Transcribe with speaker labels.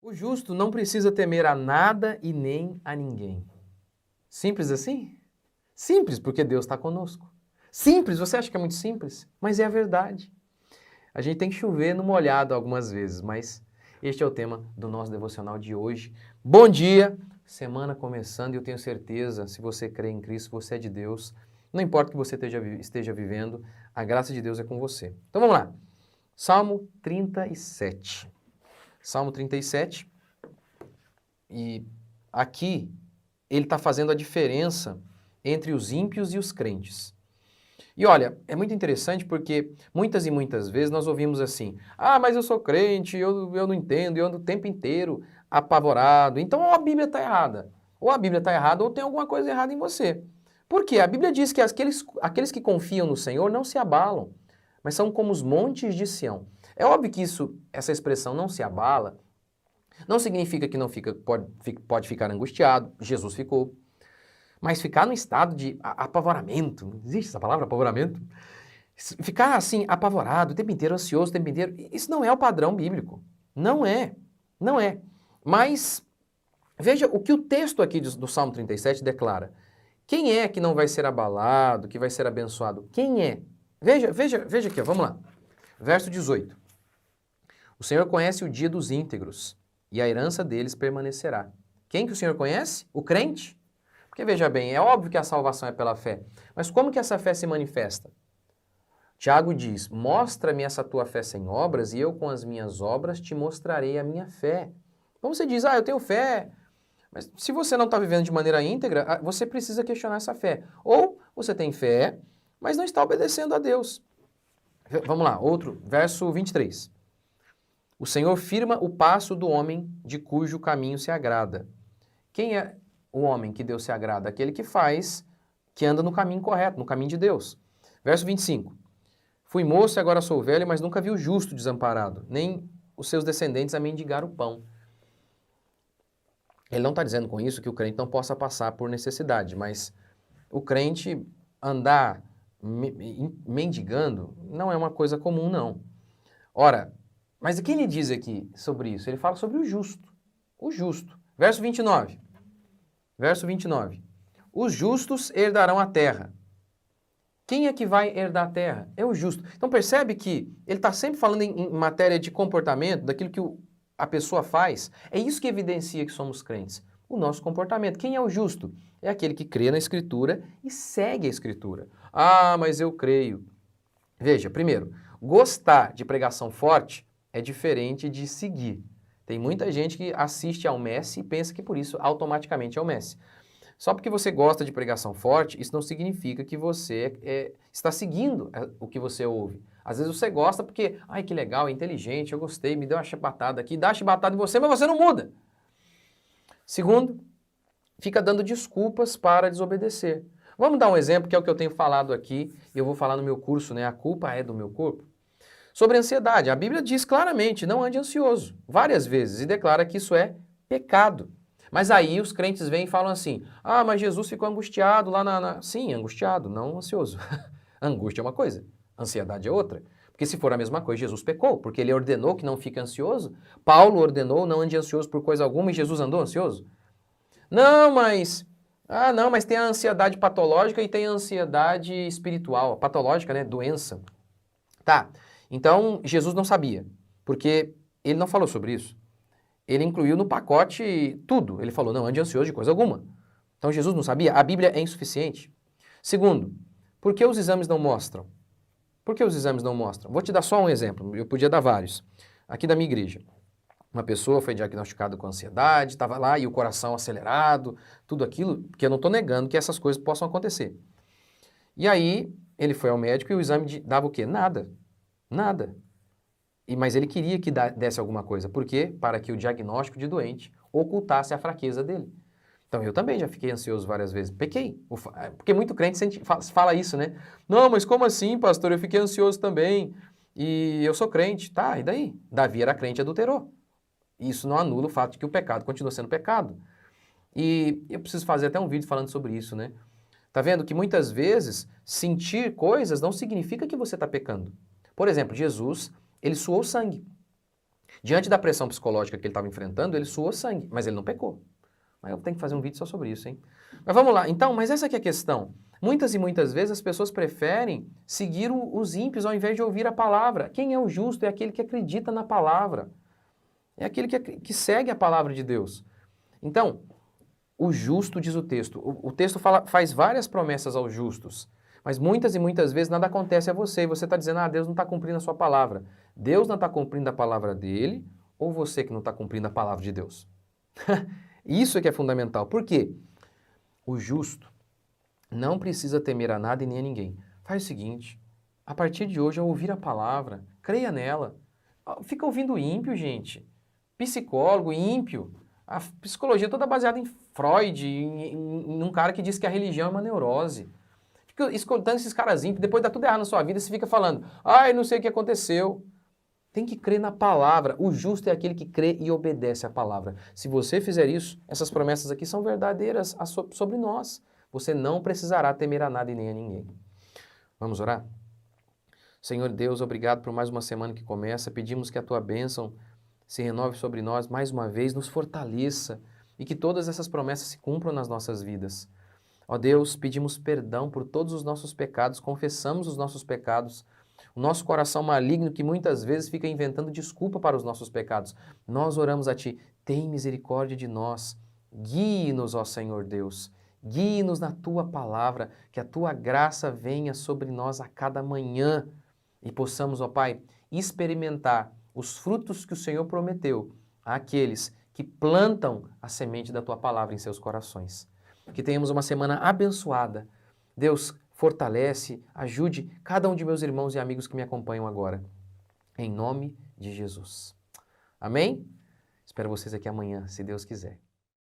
Speaker 1: O justo não precisa temer a nada e nem a ninguém. Simples assim? Simples, porque Deus está conosco. Simples, você acha que é muito simples? Mas é a verdade. A gente tem que chover no molhado algumas vezes, mas este é o tema do nosso devocional de hoje. Bom dia! Semana começando e eu tenho certeza, se você crê em Cristo, você é de Deus. Não importa o que você esteja vivendo, a graça de Deus é com você. Então vamos lá. Salmo 37. Salmo 37. E aqui ele está fazendo a diferença entre os ímpios e os crentes. E olha, é muito interessante porque muitas e muitas vezes nós ouvimos assim: ah, mas eu sou crente, eu não entendo, eu ando o tempo inteiro apavorado. Então ou a Bíblia está errada, ou a Bíblia está errada, ou tem alguma coisa errada em você. Por quê? A Bíblia diz que aqueles que confiam no Senhor não se abalam, mas são como os montes de Sião. É óbvio que essa expressão não se abala, não significa que não pode ficar angustiado, Jesus ficou. Mas ficar num estado de apavoramento, não existe essa palavra, apavoramento? Ficar assim, apavorado, o tempo inteiro, ansioso, o tempo inteiro, isso não é o padrão bíblico. Não é, não é. Mas veja o que o texto aqui do Salmo 37 declara. Quem é que não vai ser abalado, que vai ser abençoado? Quem é? Veja aqui, ó, vamos lá. Verso 18. O Senhor conhece o dia dos íntegros, e a herança deles permanecerá. Quem que o Senhor conhece? O crente. Porque veja bem, é óbvio que a salvação é pela fé, mas como que essa fé se manifesta? Tiago diz, mostra-me essa tua fé sem obras e eu com as minhas obras te mostrarei a minha fé. Então você diz, eu tenho fé, mas se você não está vivendo de maneira íntegra, você precisa questionar essa fé. Ou você tem fé, mas não está obedecendo a Deus. Vamos lá, outro, verso 23. O Senhor firma o passo do homem de cujo caminho se agrada. Quem é o homem que Deus se agrada? Aquele que anda no caminho correto, no caminho de Deus. Verso 25. Fui moço e agora sou velho, mas nunca vi o justo desamparado, nem os seus descendentes a mendigar o pão. Ele não está dizendo com isso que o crente não possa passar por necessidade, mas o crente andar mendigando não é uma coisa comum, não. Ora, mas o que ele diz aqui sobre isso? Ele fala sobre o justo. O justo. Verso 29. Verso 29. Os justos herdarão a terra. Quem é que vai herdar a terra? É o justo. Então percebe que ele está sempre falando em matéria de comportamento, daquilo que a pessoa faz. É isso que evidencia que somos crentes. O nosso comportamento. Quem é o justo? É aquele que crê na Escritura e segue a Escritura. Ah, mas eu creio. Veja, primeiro, gostar de pregação forte é diferente de seguir. Tem muita gente que assiste ao Messi e pensa que por isso automaticamente é o Messi. Só porque você gosta de pregação forte, isso não significa que você está seguindo o que você ouve. Às vezes você gosta porque, ai que legal, é inteligente, eu gostei, me deu uma chibatada aqui, dá uma chibatada em você, mas você não muda. Segundo, fica dando desculpas para desobedecer. Vamos dar um exemplo que é o que eu tenho falado aqui, e eu vou falar no meu curso, né? A culpa é do meu corpo. Sobre ansiedade, a Bíblia diz claramente, não ande ansioso, várias vezes, e declara que isso é pecado. Mas aí os crentes vêm e falam assim, ah, mas Jesus ficou angustiado lá Sim, angustiado, não ansioso. Angústia é uma coisa, ansiedade é outra. Porque se for a mesma coisa, Jesus pecou, porque ele ordenou que não fique ansioso. Paulo ordenou não ande ansioso por coisa alguma e Jesus andou ansioso. Não, mas... não, mas tem a ansiedade patológica e tem a ansiedade espiritual. Patológica, né? Doença. Tá, então Jesus não sabia, porque ele não falou sobre isso. Ele incluiu no pacote tudo. Ele falou, não ande ansioso de coisa alguma. Então Jesus não sabia? A Bíblia é insuficiente. Segundo, por que os exames não mostram? Por que os exames não mostram? Vou te dar só um exemplo, eu podia dar vários. Aqui da minha igreja. Uma pessoa foi diagnosticada com ansiedade, estava lá e o coração acelerado, tudo aquilo, que eu não estou negando que essas coisas possam acontecer. E aí ele foi ao médico e o exame dava o quê? Nada. Nada. Mas ele queria que desse alguma coisa. Por quê? Para que o diagnóstico de doente ocultasse a fraqueza dele. Então eu também já fiquei ansioso várias vezes. Pequei. Porque muito crente fala isso, né? Não, mas como assim, pastor? Eu fiquei ansioso também. E eu sou crente. Tá, e daí? Davi era crente e adulterou. Isso não anula o fato de que o pecado continua sendo pecado. E eu preciso fazer até um vídeo falando sobre isso, né? Tá vendo que muitas vezes sentir coisas não significa que você está pecando. Por exemplo, Jesus, ele suou sangue. Diante da pressão psicológica que ele estava enfrentando, ele suou sangue, mas ele não pecou. Mas eu tenho que fazer um vídeo só sobre isso, hein? Mas vamos lá. Então, mas essa aqui é a questão. Muitas e muitas vezes as pessoas preferem seguir os ímpios ao invés de ouvir a palavra. Quem é o justo é aquele que acredita na palavra. É aquele que segue a palavra de Deus. Então, o justo, diz o texto. O texto faz várias promessas aos justos. Mas muitas e muitas vezes nada acontece a você. E você está dizendo, Deus não está cumprindo a sua palavra. Deus não está cumprindo a palavra dele, ou você que não está cumprindo a palavra de Deus? Isso é que é fundamental. Por quê? O justo não precisa temer a nada e nem a ninguém. Faz o seguinte, a partir de hoje, ao ouvir a palavra, creia nela. Fica ouvindo ímpio, gente. Psicólogo, ímpio. A psicologia toda baseada em Freud, em um cara que diz que a religião é uma neurose. Fica escutando esses caras ímpios, depois dá tudo errado na sua vida, você fica falando, não sei o que aconteceu. Tem que crer na palavra. O justo é aquele que crê e obedece à palavra. Se você fizer isso, essas promessas aqui são verdadeiras sobre nós. Você não precisará temer a nada e nem a ninguém. Vamos orar? Senhor Deus, obrigado por mais uma semana que começa. Pedimos que a tua bênção se renove sobre nós mais uma vez, nos fortaleça e que todas essas promessas se cumpram nas nossas vidas. Ó Deus, pedimos perdão por todos os nossos pecados, confessamos os nossos pecados, o nosso coração maligno que muitas vezes fica inventando desculpa para os nossos pecados. Nós oramos a Ti, tem misericórdia de nós, guie-nos, ó Senhor Deus, guie-nos na Tua palavra, que a Tua graça venha sobre nós a cada manhã e possamos, ó Pai, experimentar os frutos que o Senhor prometeu àqueles que plantam a semente da Tua palavra em seus corações. Que tenhamos uma semana abençoada. Deus, fortalece, ajude cada um de meus irmãos e amigos que me acompanham agora. Em nome de Jesus. Amém? Espero vocês aqui amanhã, se Deus quiser.